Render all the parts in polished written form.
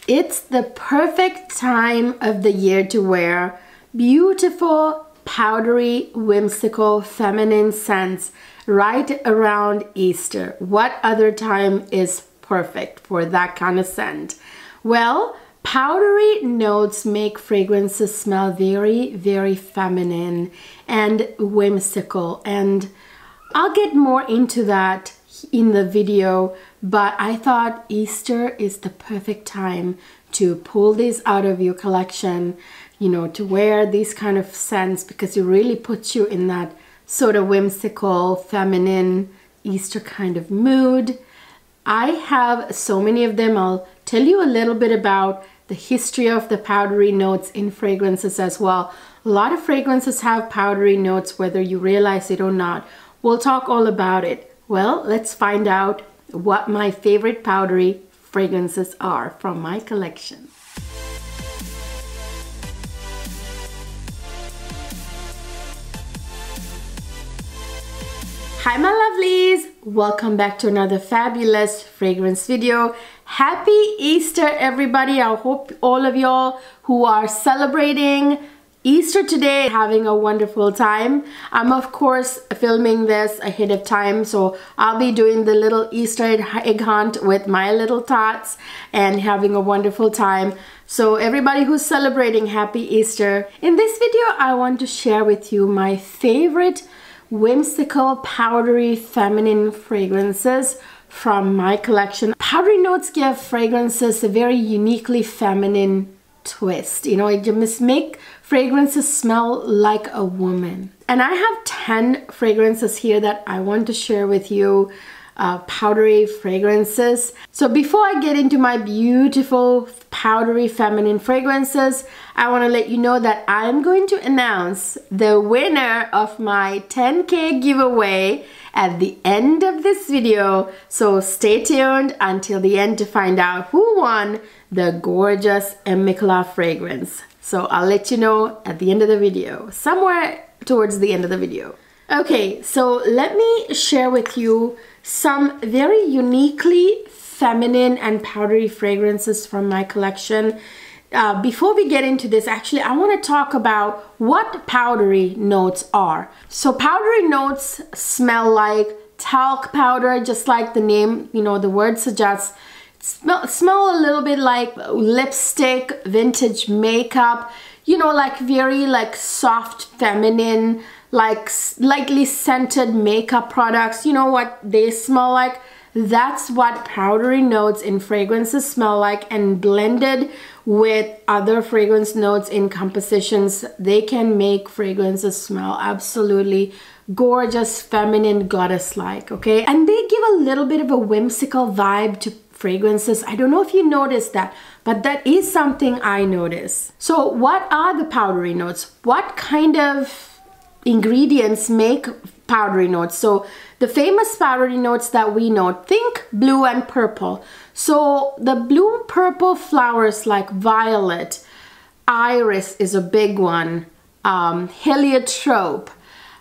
It's the perfect time of the year to wear beautiful, powdery, whimsical, feminine scents right around Easter. What other time is perfect for that kind of scent? Well, powdery notes make fragrances smell very, very feminine and whimsical, and I'll get more into that in the video, but I thought Easter is the perfect time to pull these out of your collection, you know, to wear these kind of scents, because it really puts you in that sort of whimsical, feminine Easter kind of mood. I have so many of them. I'll tell you a little bit about the history of the powdery notes in fragrances as well. A lot of fragrances have powdery notes, whether you realize it or not. We'll talk all about it. Well, let's find out what my favorite powdery fragrances are from my collection. Hi my lovelies! Welcome back to another fabulous fragrance video. Happy Easter everybody! I hope all of y'all who are celebrating Easter today having a wonderful time. I'm of course filming this ahead of time, so I'll be doing the little Easter egg hunt with my little tots and having a wonderful time. So everybody who's celebrating, happy Easter. In this video I want to share with you my favorite whimsical, powdery, feminine fragrances from my collection. Powdery notes give fragrances a very uniquely feminine twist. You know, it just make fragrances smell like a woman. And I have 10 fragrances here that I want to share with you, powdery fragrances. So before I get into my beautiful powdery feminine fragrances, I want to let you know that I'm going to announce the winner of my 10K giveaway at the end of this video. So stay tuned until the end to find out who won the gorgeous Whimsical fragrance. So I'll let you know at the end of the video, somewhere towards the end of the video. Okay, so let me share with you some very uniquely feminine and powdery fragrances from my collection. Before we get into this, actually, I want to talk about what powdery notes are. So powdery notes smell like talc powder, just like the name, you know, the word suggests. Smell a little bit like lipstick, vintage makeup, you know, like very like soft, feminine, like lightly scented makeup products. You know what they smell like? That's what powdery notes in fragrances smell like, and blended with other fragrance notes in compositions, they can make fragrances smell absolutely gorgeous, feminine, goddess-like, okay? And they give a little bit of a whimsical vibe to fragrances. I don't know if you noticed that, but that is something I notice. So what are the powdery notes? What kind of ingredients make powdery notes? So the famous powdery notes that we know, think blue and purple. So the blue purple flowers like violet, iris is a big one, heliotrope,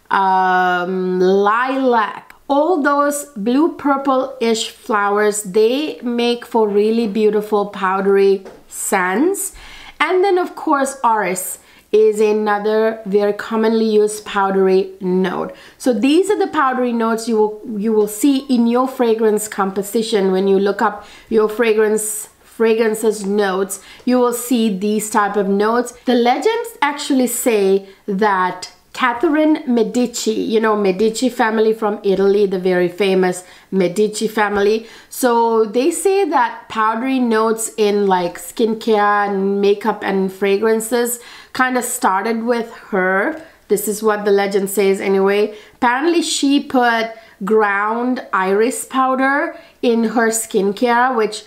lilac. All those blue purple-ish flowers, they make for really beautiful powdery scents. And then of course iris is another very commonly used powdery note. So these are the powdery notes you will see in your fragrance composition. When you look up your fragrances notes, you will see these type of notes. The legends actually say that Catherine Medici, you know, Medici family from Italy, the very famous Medici family. So they say that powdery notes in like skincare and makeup and fragrances kind of started with her. This is what the legend says anyway. Apparently she put ground iris powder in her skincare, which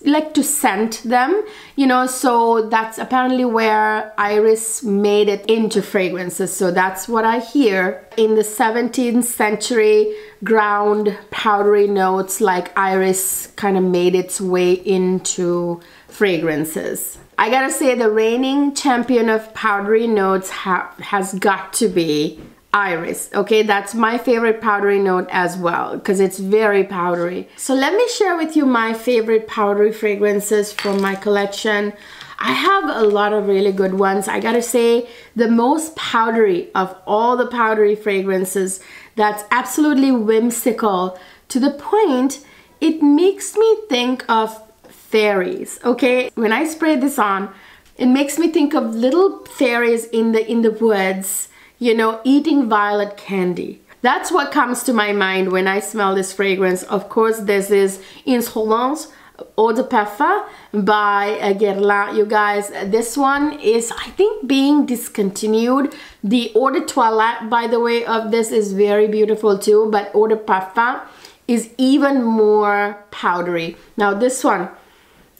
like to scent them, you know, so that's apparently where iris made it into fragrances. So that's what I hear. In the 17th century, ground powdery notes like iris kind of made its way into fragrances. I gotta say the reigning champion of powdery notes has got to be Iris. Okay, that's my favorite powdery note as well because it's very powdery. So let me share with you my favorite powdery fragrances from my collection. I have a lot of really good ones. I gotta say, the most powdery of all the powdery fragrances, that's absolutely whimsical, to the point it makes me think of fairies. Okay, when I spray this on, it makes me think of little fairies in the woods, you know, eating violet candy. That's what comes to my mind when I smell this fragrance. Of course, this is Insolence Eau de Parfum by Guerlain. You guys, this one is, I think, being discontinued. The Eau de Toilette, by the way, of this is very beautiful too, but Eau de Parfum is even more powdery. Now this one,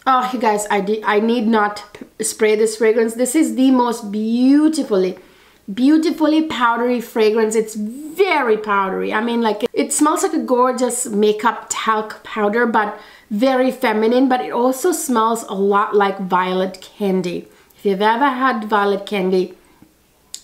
oh, you guys, I need not spray this fragrance. This is the most beautifully powdery fragrance. It's very powdery. I mean, like, it smells like a gorgeous makeup talc powder, but very feminine, but it also smells a lot like violet candy. If you've ever had violet candy.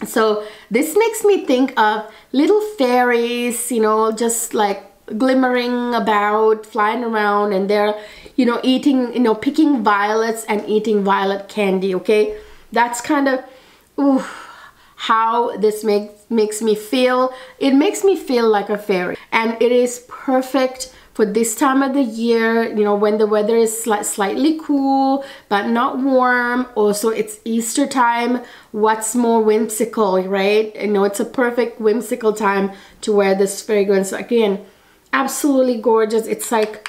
So this makes me think of little fairies, you know, just like glimmering about, flying around, and they're, you know, eating, you know, picking violets and eating violet candy. Okay, that's kind of, ooh, how this makes me feel. It makes me feel like a fairy, and it is perfect for this time of the year, you know, when the weather is slightly cool but not warm. Also, it's Easter time. What's more whimsical, right? You know, it's a perfect whimsical time to wear this fragrance. Again, absolutely gorgeous. It's like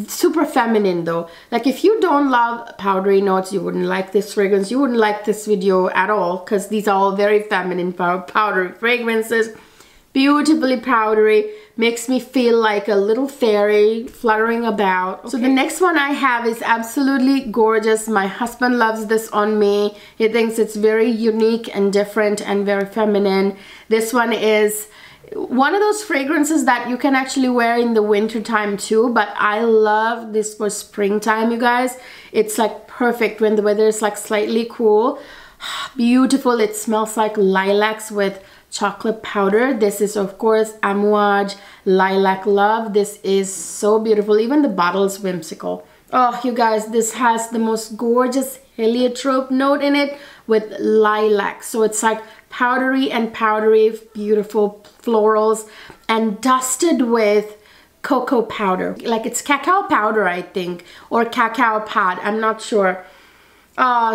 super feminine though. Like, if you don't love powdery notes, you wouldn't like this fragrance. You wouldn't like this video at all, because these are all very feminine powdery fragrances. Beautifully powdery, makes me feel like a little fairy fluttering about. Okay. So the next one I have is absolutely gorgeous. My husband loves this on me. He thinks it's very unique and different and very feminine. This one is one of those fragrances that you can actually wear in the winter time too, but I love this for springtime, you guys. It's like perfect when the weather is like slightly cool. Beautiful. It smells like lilacs with chocolate powder. This is, of course, Amouage Lilac Love. This is so beautiful. Even the bottle is whimsical. Oh, you guys, this has the most gorgeous heliotrope note in it with lilac. So it's like powdery and powdery, beautiful florals, and dusted with cocoa powder. Like, it's cacao powder, I think, or cacao pad. I'm not sure.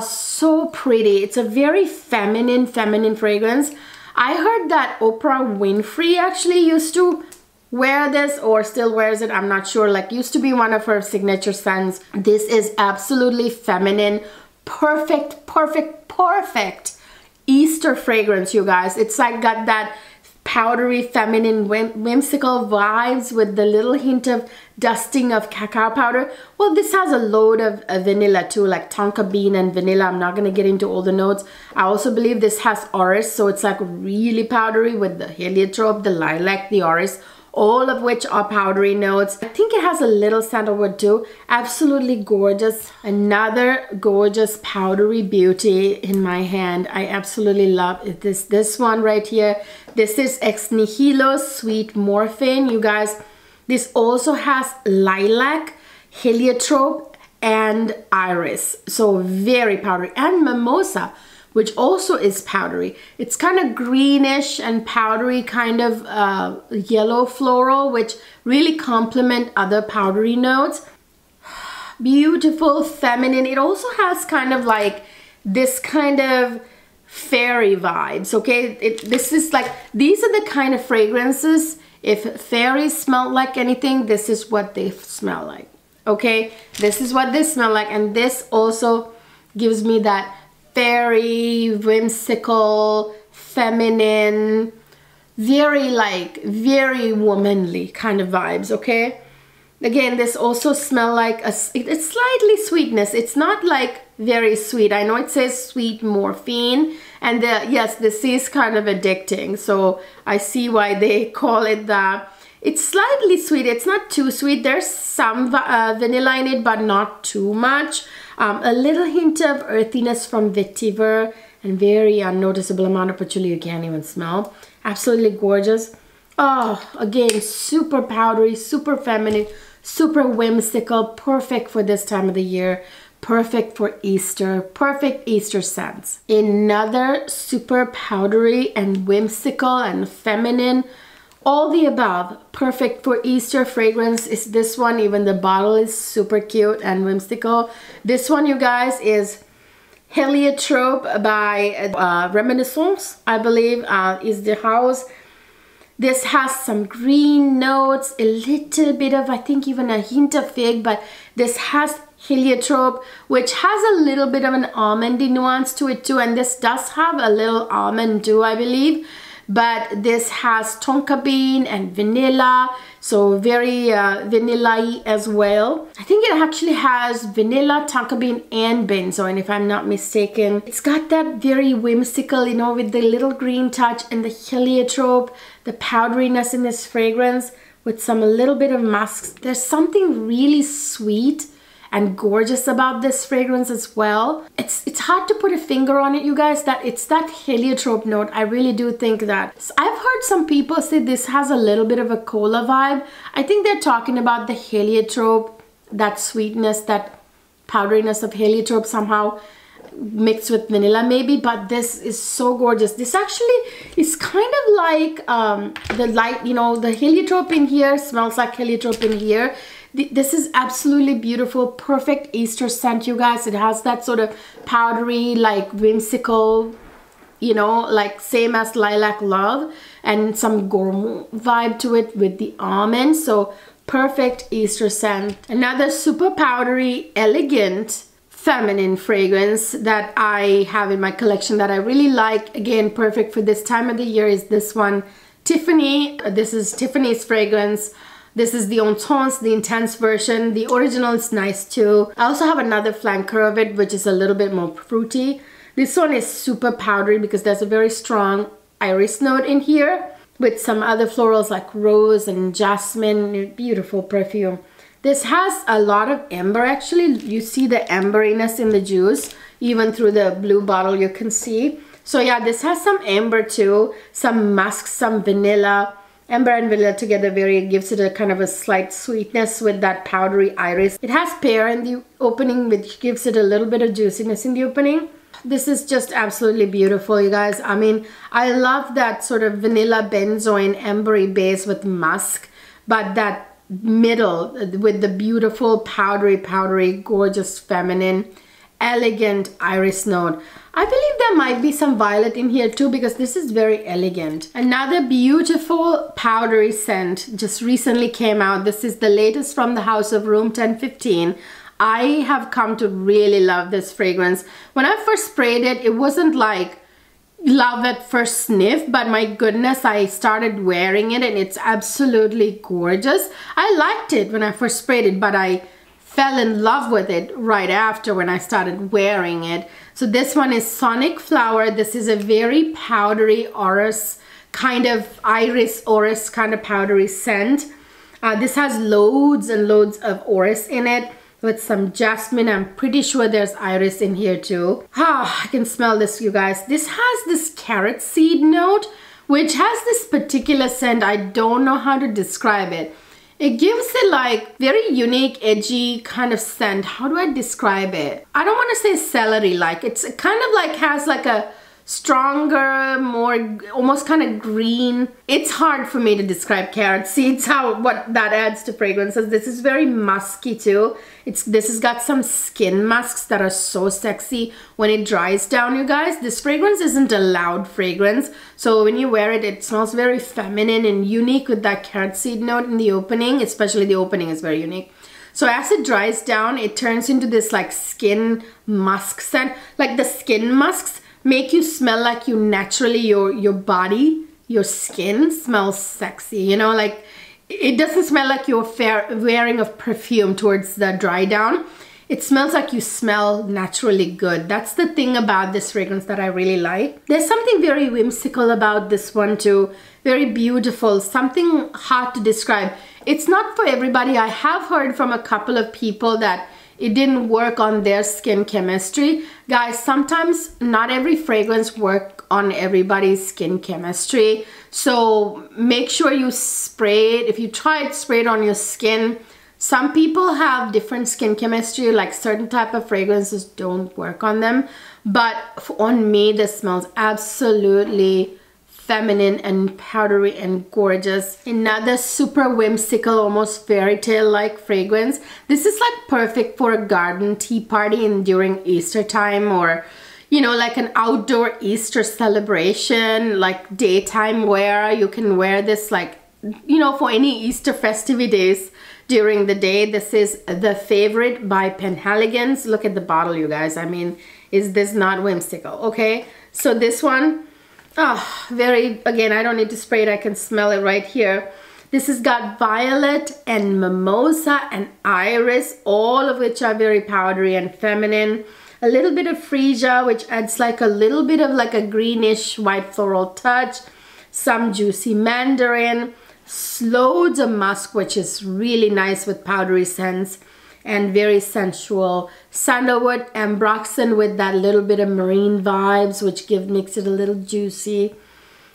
So pretty. It's a very feminine fragrance. I heard that Oprah Winfrey actually used to wear this, or still wears it, I'm not sure. Like, used to be one of her signature scents. This is absolutely feminine. Perfect Easter fragrance, you guys. It's like got that powdery, feminine, whimsical vibes with the little hint of dusting of cacao powder. Well, this has a load of vanilla too, like tonka bean and vanilla. I'm not gonna get into all the notes. I also believe this has orris, so it's like really powdery with the heliotrope, the lilac, the orris, all of which are powdery notes. I think it has a little sandalwood too. Absolutely gorgeous. Another gorgeous powdery beauty in my hand. I absolutely love it. This one right here. This is Ex Nihilo Sweet Morphine. You guys, this also has lilac, heliotrope, and iris. So very powdery. And mimosa, which also is powdery. It's kind of greenish and powdery, kind of yellow floral, which really complement other powdery notes. Beautiful, feminine. It also has kind of like this kind of fairy vibes, okay? This is like, these are the kind of fragrances, if fairies smell like anything, this is what they smell like, okay? This is what they smell like, and this also gives me that fairy, whimsical, feminine, very womanly kind of vibes, okay? Again, this also smell like it's slightly sweetness. It's not like very sweet. I know it says sweet morphine, and yes, this is kind of addicting, so I see why they call it that. It's slightly sweet. It's not too sweet. There's some vanilla in it, but not too much. A little hint of earthiness from vetiver and very unnoticeable amount of patchouli you can't even smell. Absolutely gorgeous. Oh, again, super powdery, super feminine, super whimsical, perfect for this time of the year. Perfect for Easter, perfect Easter scents. Another super powdery and whimsical and feminine, all the above, perfect for Easter fragrance is this one. Even the bottle is super cute and whimsical. This one, you guys, is Heliotrope by Reminiscence, I believe, is the house. This has some green notes, a little bit of, I think, even a hint of fig, but this has Heliotrope, which has a little bit of an almondy nuance to it too, and this does have a little almond too, I believe. But this has tonka bean and vanilla, so very vanilla-y as well. I think it actually has vanilla, tonka bean, and benzoin, if I'm not mistaken. It's got that very whimsical, you know, with the little green touch and the heliotrope, the powderiness in this fragrance with some little bit of musks. There's something really sweet and gorgeous about this fragrance as well. It's hard to put a finger on it, you guys, that it's that heliotrope note. I really do think that. I've heard some people say this has a little bit of a cola vibe. I think they're talking about the heliotrope, that sweetness, that powderiness of heliotrope somehow mixed with vanilla maybe, but this is so gorgeous. This actually is kind of like the light, you know, the heliotrope in here smells like heliotrope in here. This is absolutely beautiful, perfect Easter scent, you guys. It has that sort of powdery, like whimsical, you know, like same as Lilac Love, and some gourmet vibe to it with the almond. So perfect Easter scent. Another super powdery, elegant, feminine fragrance that I have in my collection that I really like. Again, perfect for this time of the year is this one, Tiffany. This is Tiffany's fragrance. This is the Intense, the intense version. The original is nice too. I also have another flanker of it, which is a little bit more fruity. This one is super powdery because there's a very strong iris note in here with some other florals like rose and jasmine. Beautiful perfume. This has a lot of amber actually. You see the amberiness in the juice. Even through the blue bottle you can see. So yeah, this has some amber too. Some musk, some vanilla. Amber and vanilla together gives it a kind of a slight sweetness with that powdery iris. It has pear in the opening, which gives it a little bit of juiciness in the opening. This is just absolutely beautiful, you guys. I mean, I love that sort of vanilla benzoin ambery base with musk, but that middle with the beautiful powdery, gorgeous, feminine, elegant iris note. I believe there might be some violet in here too because this is very elegant. Another beautiful powdery scent just recently came out. This is the latest from the house of Room 1015. I have come to really love this fragrance. When I first sprayed it, it wasn't like love at first sniff, but my goodness, I started wearing it and it's absolutely gorgeous. I liked it when I first sprayed it, but I fell in love with it right after when I started wearing it. So this one is Sonic Flower. This is a very powdery orris, kind of iris orris kind of powdery scent. This has loads and loads of orris in it with some jasmine. I'm pretty sure there's iris in here too. I can smell this, you guys. This has this carrot seed note, which has this particular scent. I don't know how to describe it. It gives it like very unique, edgy kind of scent. How do I describe it? I don't want to say celery-like. It's kind of like has like a stronger, more almost kind of green. It's hard for me to describe carrot seeds, what that adds to fragrances. This is very musky too. This has got some skin musks that are so sexy when it dries down, you guys. This fragrance isn't a loud fragrance, so when you wear it, it smells very feminine and unique with that carrot seed note in the opening. Especially the opening is very unique. So as it dries down, it turns into this like skin musk scent. Like the skin musks make you smell like you naturally, your body, your skin smells sexy, you know, like it doesn't smell like you're wearing a perfume towards the dry down. It smells like you smell naturally good. That's the thing about this fragrance that I really like. There's something very whimsical about this one too. Very beautiful, something hard to describe. It's not for everybody. I have heard from a couple of people that it didn't work on their skin chemistry. Guys, sometimes not every fragrance works on everybody's skin chemistry. So make sure you spray it. If you try it, spray it on your skin. Some people have different skin chemistry, like certain type of fragrances don't work on them. But on me, this smells absolutely feminine and powdery and gorgeous. Another super whimsical, almost fairy tale like fragrance. This is like perfect for a garden tea party and during Easter time, or you know, like an outdoor Easter celebration, like daytime wear. You can wear this like, you know, for any Easter festivities during the day. This is The Favorite by Penhaligon's. Look at the bottle, you guys. I mean, is this not whimsical? Okay, so this one, very, again, I don't need to spray it, I can smell it right here. This has got violet and mimosa and iris, all of which are very powdery and feminine. A little bit of freesia, which adds like a little bit of like a greenish white floral touch. Some juicy mandarin, loads of musk, which is really nice with powdery scents, and very sensual sandalwood, ambroxan with that little bit of marine vibes, which makes it a little juicy,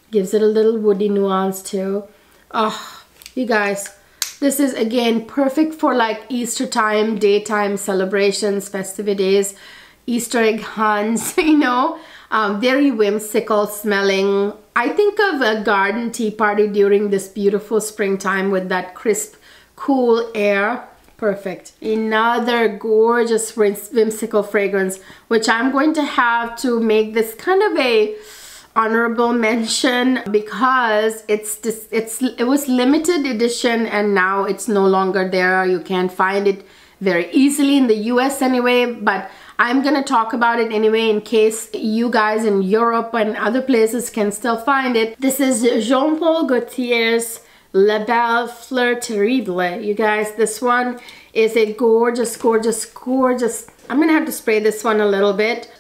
gives it a little woody nuance too. Oh, you guys, this is again perfect for like Easter time, daytime celebrations, festivities, Easter egg hunts, you know. Very whimsical smelling. I think of a garden tea party during this beautiful springtime with that crisp, cool air. Perfect. Another gorgeous whimsical fragrance, which I'm going to have to make this kind of a honorable mention because it was limited edition and now it's no longer there. You can't find it very easily in the US anyway, but I'm gonna talk about it anyway in case you guys in Europe and other places can still find it. This is Jean-Paul Gaultier's La Belle Fleur Terrible. You guys, this one is a gorgeous, gorgeous, gorgeous. I'm gonna have to spray this one a little bit.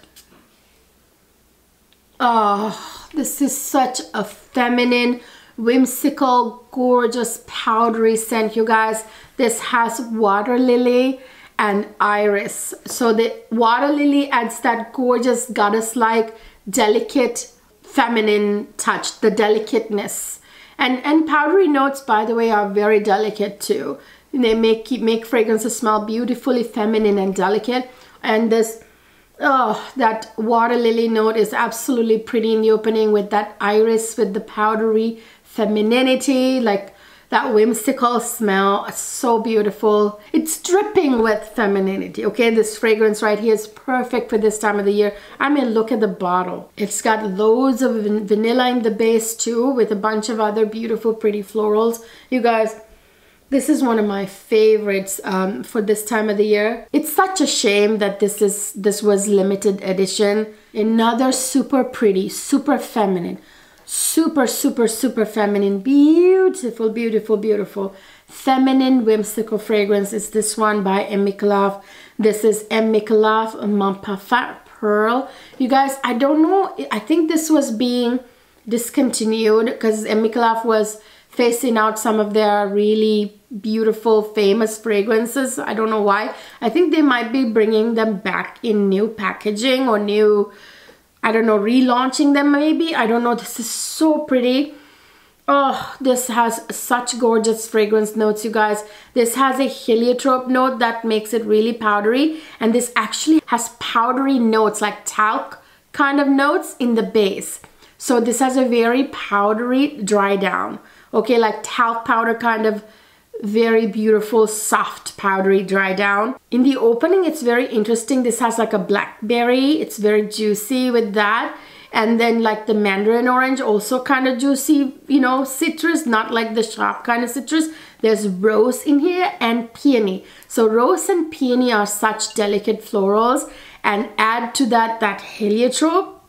Oh, this is such a feminine, whimsical, gorgeous, powdery scent, you guys. This has water lily and iris. So the water lily adds that gorgeous goddess-like, delicate, feminine touch, the delicateness. And powdery notes, by the way, are very delicate too. They make fragrances smell beautifully feminine and delicate. And this, that water lily note is absolutely pretty in the opening with that iris, with the powdery femininity, like that whimsical smell. So beautiful. It's dripping with femininity. Okay, this fragrance right here is perfect for this time of the year. I mean, look at the bottle. It's got loads of vanilla in the base too, with a bunch of other beautiful, pretty florals. You guys, this is one of my favorites for this time of the year. It's such a shame that this was limited edition. Another super pretty, super feminine, super, super, super feminine, beautiful, beautiful, beautiful, feminine, whimsical fragrance is this one by M. Micallef. This is M. Micallef Mon Parfum Pearl. You guys, I don't know, I think this was being discontinued because M. Micallef was phasing out some of their really beautiful, famous fragrances. I don't know why. I think they might be bringing them back in new packaging or new, I don't know, relaunching them maybe. I don't know. This is so pretty. Oh, this has such gorgeous fragrance notes, you guys. This has a heliotrope note that makes it really powdery. And this actually has powdery notes, like talc kind of notes in the base. So this has a very powdery dry down. Okay, like talc powder kind of very beautiful, soft, powdery dry down. In the opening, it's very interesting. This has like a blackberry. It's very juicy with that. And then like the mandarin orange, also kind of juicy, you know, citrus, not like the sharp kind of citrus. There's rose in here and peony. So rose and peony are such delicate florals, and add to that heliotrope.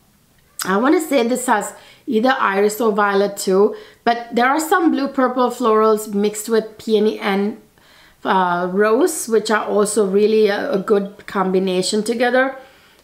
I want to say this has either iris or violet too, but there are some blue purple florals mixed with peony and rose, which are also really a good combination together.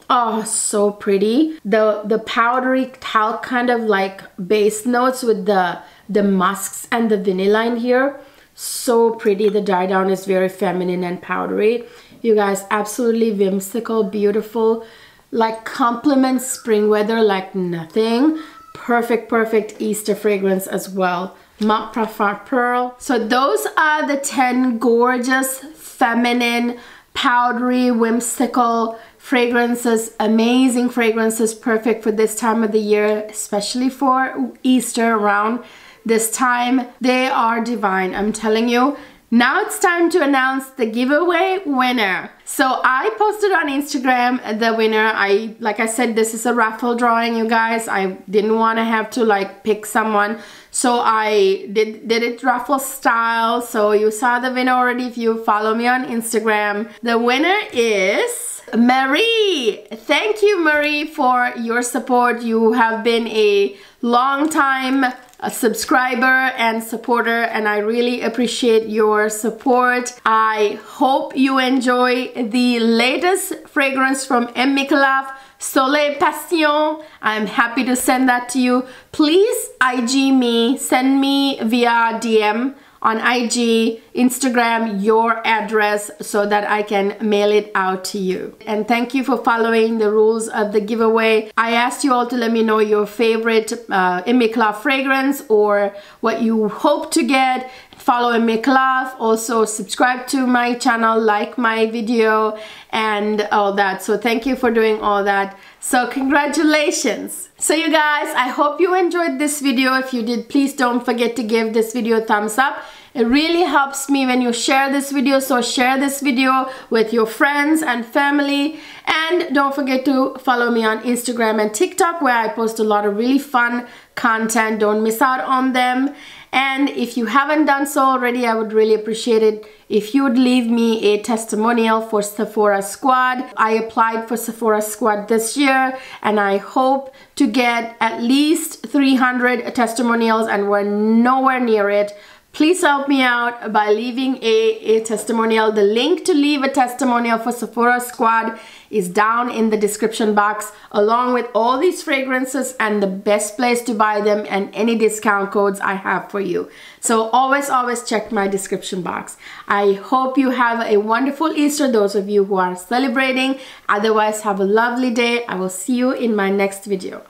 Oh, so pretty. The powdery talc kind of like base notes with the musks and the vanilla in here. So pretty. The dry down is very feminine and powdery. You guys, absolutely whimsical, beautiful, like complements spring weather like nothing. Perfect Easter fragrance as well. Ma Parfum Pearl. So those are the 10 gorgeous, feminine, powdery, whimsical fragrances, amazing fragrances, perfect for this time of the year, especially for Easter around this time. They are divine, I'm telling you. Now it's time to announce the giveaway winner. So I posted on Instagram the winner. Like I said, this is a raffle drawing, you guys. I didn't want to have to like pick someone. So I did it raffle style. So you saw the winner already if you follow me on Instagram. The winner is Marie. Thank you, Marie, for your support. You have been a long time subscriber and supporter, and I really appreciate your support. I hope you enjoy the latest fragrance from M. Micallef, Soleil Passion. I'm happy to send that to you. Please IG me, send me via DM on IG, Instagram, your address so that I can mail it out to you. And thank you for following the rules of the giveaway. I asked you all to let me know your favorite M. Micallef fragrance or what you hope to get. Follow M. Micallef, also subscribe to my channel, like my video and all that. So thank you for doing all that. So congratulations. So you guys, I hope you enjoyed this video. If you did, please don't forget to give this video a thumbs up. It really helps me when you share this video, so share this video with your friends and family. And don't forget to follow me on Instagram and TikTok, where I post a lot of really fun content. Don't miss out on them. And if you haven't done so already, I would really appreciate it if you would leave me a testimonial for Sephora Squad. I applied for Sephora Squad this year, and I hope to get at least 300 testimonials, and we're nowhere near it. Please help me out by leaving a testimonial. The link to leave a testimonial for Sephora Squad is down in the description box, along with all these fragrances and the best place to buy them and any discount codes I have for you. So always check my description box. I hope you have a wonderful Easter, those of you who are celebrating. Otherwise, have a lovely day. I will see you in my next video.